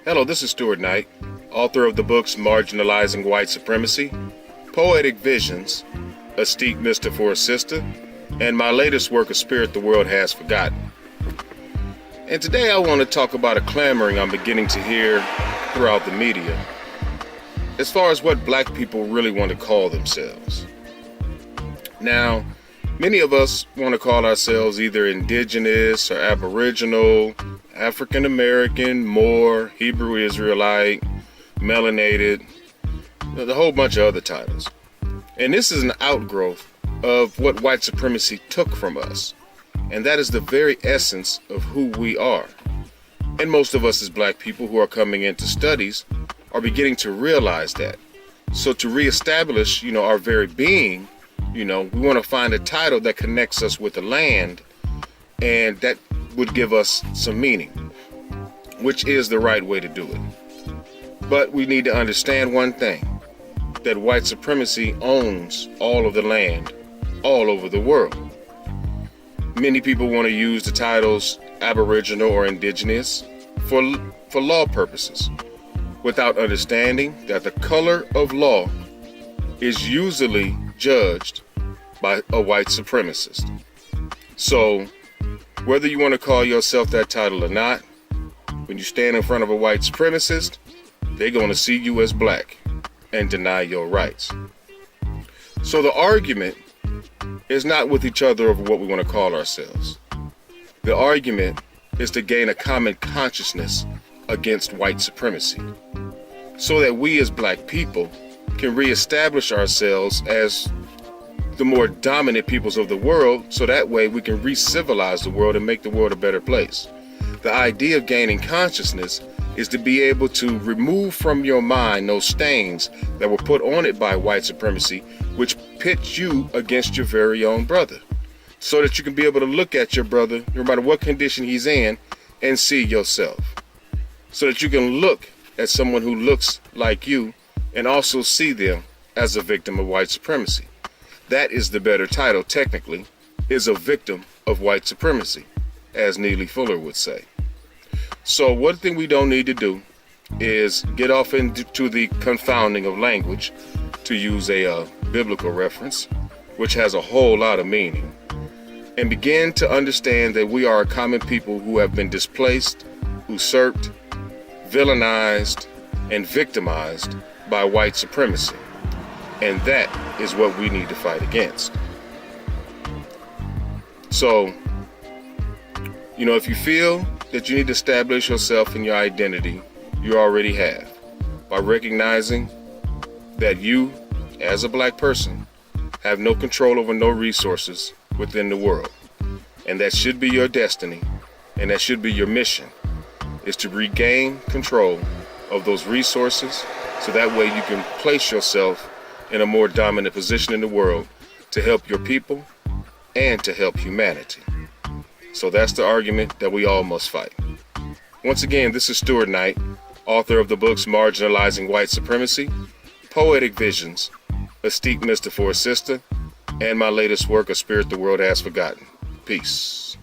Hello, this is Stuart Knight, author of the books Marginalizing White Supremacy, Poetic Visions, A Stigmista for a Sister, and my latest work, A Spirit the World Has Forgotten. And today I want to talk about a clamoring I'm beginning to hear throughout the media as far as what black people really want to call themselves. Now, many of us want to call ourselves either indigenous or aboriginal, African American, Moor, Hebrew Israelite, melanated, the whole bunch of other titles. And this is an outgrowth of what white supremacy took from us. And that is the very essence of who we are. And most of us as black people who are coming into studies are beginning to realize that. So to reestablish, our very being, we want to find a title that connects us with the land, and that would give us some meaning, which is the right way to do it. But we need to understand one thing, that white supremacy owns all of the land all over the world. Many people want to use the titles Aboriginal or Indigenous for law purposes, without understanding that the color of law is usually judged by a white supremacist. So, whether you want to call yourself that title or not, when you stand in front of a white supremacist, they're going to see you as black and deny your rights. So the argument is not with each other over what we want to call ourselves. The argument is to gain a common consciousness against white supremacy, so that we as black people can reestablish ourselves as the more dominant peoples of the world, so that way we can re-civilize the world and make the world a better place. The idea of gaining consciousness is to be able to remove from your mind those stains that were put on it by white supremacy, which pit you against your very own brother, so that you can be able to look at your brother, no matter what condition he's in, and see yourself. So that you can look at someone who looks like you and also see them as a victim of white supremacy. That is the better title, technically, is a victim of white supremacy, as Neely Fuller would say. So one thing we don't need to do is get off into the confounding of language, to use a biblical reference, which has a whole lot of meaning, and begin to understand that we are a common people who have been displaced, usurped, villainized, and victimized by white supremacy. And that is what we need to fight against. So, if you feel that you need to establish yourself and your identity, you already have, by recognizing that you, as a black person, have no control over no resources within the world. And that should be your destiny, and that should be your mission, is to regain control of those resources, so that way you can place yourself in a more dominant position in the world to help your people and to help humanity. So that's the argument that we all must fight. Once again, this is Stuart Knight, author of the books Marginalizing White Supremacy, Poetic Visions, A Stigmista for a Sister, and my latest work, A Spirit the World Has Forgotten. Peace.